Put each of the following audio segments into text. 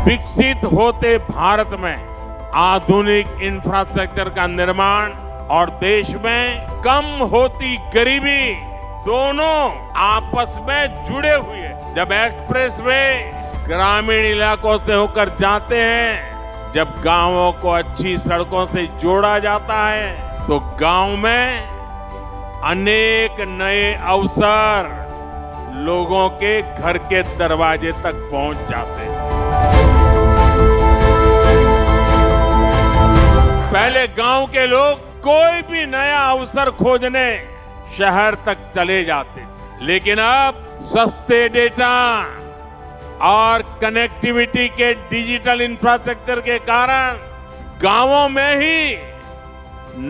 विकसित होते भारत में आधुनिक इंफ्रास्ट्रक्चर का निर्माण और देश में कम होती गरीबी दोनों आपस में जुड़े हुए हैं। जब एक्सप्रेस वे ग्रामीण इलाकों से होकर जाते हैं, जब गांवों को अच्छी सड़कों से जोड़ा जाता है, तो गांव में अनेक नए अवसर लोगों के घर के दरवाजे तक पहुंच जाते हैं। पहले गांव के लोग कोई भी नया अवसर खोजने शहर तक चले जाते थे, लेकिन अब सस्ते डेटा और कनेक्टिविटी के डिजिटल इंफ्रास्ट्रक्चर के कारण गांवों में ही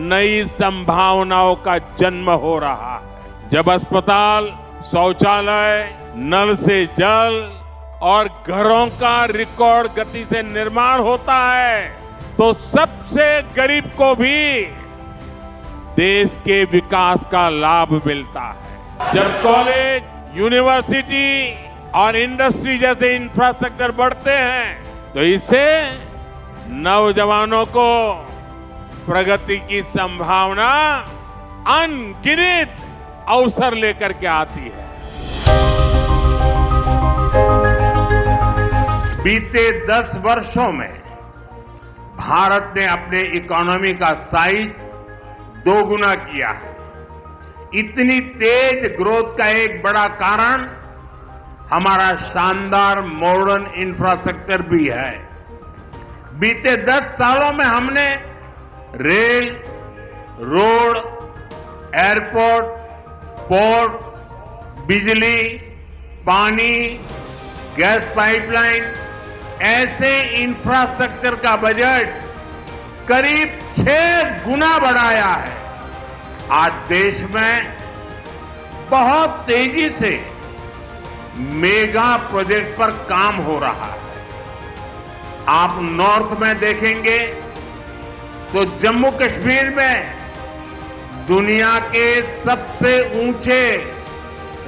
नई संभावनाओं का जन्म हो रहा है। जब अस्पताल, शौचालय, नल से जल और घरों का रिकॉर्ड गति से निर्माण होता है, तो सबसे गरीब को भी देश के विकास का लाभ मिलता है। जब कॉलेज, यूनिवर्सिटी और इंडस्ट्री जैसे इंफ्रास्ट्रक्चर बढ़ते हैं, तो इससे नौजवानों को प्रगति की संभावना अनगिनत अवसर लेकर के आती है। बीते 10 वर्षों में भारत ने अपने इकोनॉमी का साइज दोगुना किया है। इतनी तेज ग्रोथ का एक बड़ा कारण हमारा शानदार मॉडर्न इंफ्रास्ट्रक्चर भी है। बीते 10 सालों में हमने रेल, रोड, एयरपोर्ट, पोर्ट, बिजली, पानी, गैस पाइपलाइन ऐसे इंफ्रास्ट्रक्चर का बजट करीब 6 गुना बढ़ाया है। आज देश में बहुत तेजी से मेगा प्रोजेक्ट पर काम हो रहा है। आप नॉर्थ में देखेंगे तो जम्मू कश्मीर में दुनिया के सबसे ऊंचे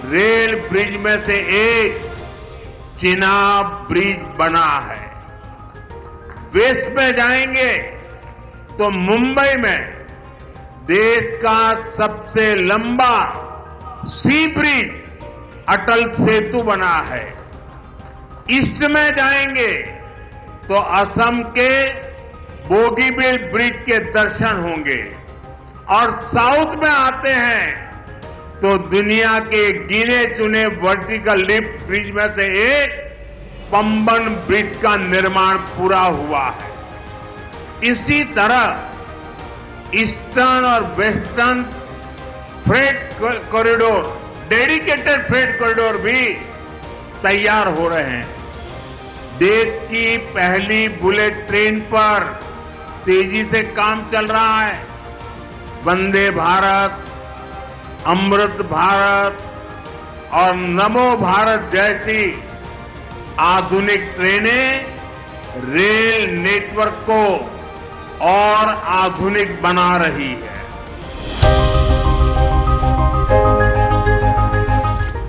रेल ब्रिज में से एक चिनाब ब्रिज बना है। वेस्ट में जाएंगे तो मुंबई में देश का सबसे लंबा सी ब्रिज अटल सेतु बना है। ईस्ट में जाएंगे तो असम के बोगीबील ब्रिज के दर्शन होंगे और साउथ में आते हैं तो दुनिया के गिने चुने वर्टिकल लिफ्ट ब्रिज में से एक पंबन ब्रिज का निर्माण पूरा हुआ है। इसी तरह ईस्टर्न और western freight corridor, dedicated freight corridor भी तैयार हो रहे हैं। देश की पहली बुलेट ट्रेन पर तेजी से काम चल रहा है। वंदे भारत, अमृत भारत और नमो भारत जैसी आधुनिक ट्रेनें रेल नेटवर्क को और आधुनिक बना रही है।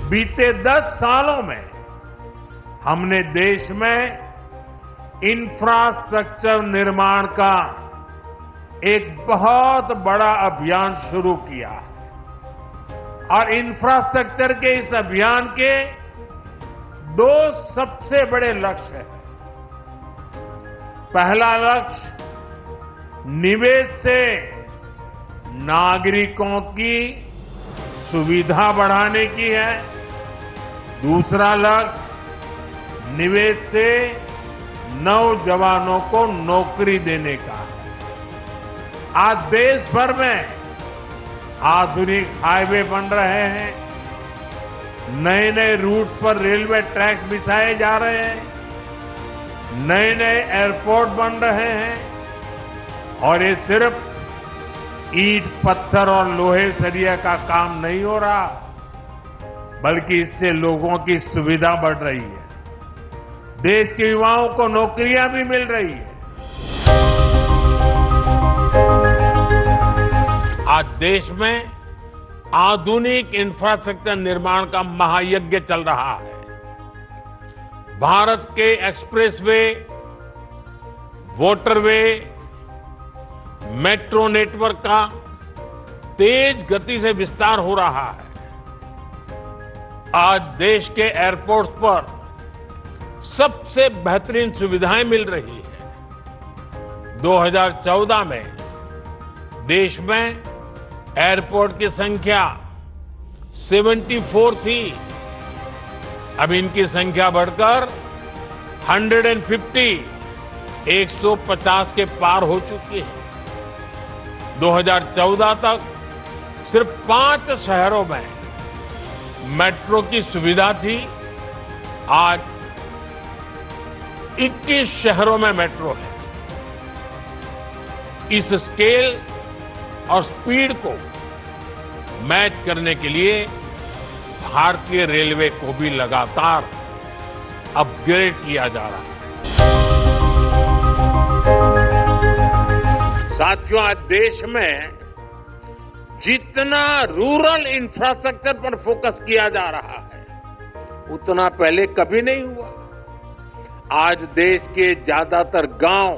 बीते 10 सालों में हमने देश में इंफ्रास्ट्रक्चर निर्माण का एक बहुत बड़ा अभियान शुरू किया है और इंफ्रास्ट्रक्चर के इस अभियान के 2 सबसे बड़े लक्ष्य हैं। पहला लक्ष्य निवेश से नागरिकों की सुविधा बढ़ाने की है। दूसरा लक्ष्य निवेश से नौजवानों को नौकरी देने का है। आज देश भर में आधुनिक हाईवे बन रहे हैं, नए नए रूट्स पर रेलवे ट्रैक बिछाए जा रहे हैं, नए नए एयरपोर्ट बन रहे हैं और ये सिर्फ ईंट, पत्थर और लोहे सरिया का काम नहीं हो रहा, बल्कि इससे लोगों की सुविधा बढ़ रही है। देश के युवाओं को नौकरियां भी मिल रही है। आज देश में आधुनिक इंफ्रास्ट्रक्चर निर्माण का महायज्ञ चल रहा है। भारत के एक्सप्रेसवे वाटरवे, मेट्रो नेटवर्क का तेज गति से विस्तार हो रहा है। आज देश के एयरपोर्ट्स पर सबसे बेहतरीन सुविधाएं मिल रही है। 2014 में देश में एयरपोर्ट की संख्या 74 थी। अब इनकी संख्या बढ़कर 150 के पार हो चुकी है। 2014 तक सिर्फ 5 शहरों में मेट्रो की सुविधा थी। आज 21 शहरों में मेट्रो है। इस स्केल और स्पीड को मैच करने के लिए भारतीय रेलवे को भी लगातार अपग्रेड किया जा रहा है। साथियों, आज देश में जितना रूरल इंफ्रास्ट्रक्चर पर फोकस किया जा रहा है, उतना पहले कभी नहीं हुआ। आज देश के ज्यादातर गांव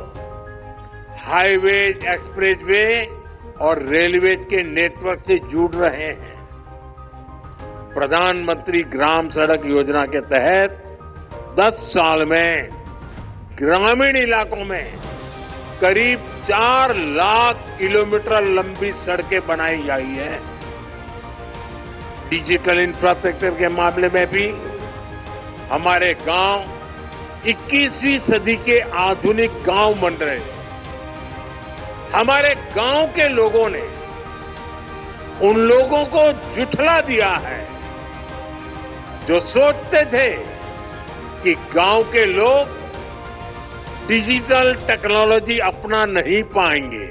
हाईवेज, एक्सप्रेसवे और रेलवेज के नेटवर्क से जुड़ रहे हैं। प्रधानमंत्री ग्राम सड़क योजना के तहत 10 साल में ग्रामीण इलाकों में करीब 4 लाख किलोमीटर लंबी सड़कें बनाई गई हैं। डिजिटल इंफ्रास्ट्रक्चर के मामले में भी हमारे गांव 21वीं सदी के आधुनिक गांव बन रहे हैं। हमारे गांव के लोगों ने उन लोगों को झुठला दिया है जो सोचते थे कि गांव के लोग डिजिटल टेक्नोलॉजी अपना नहीं पाएंगे।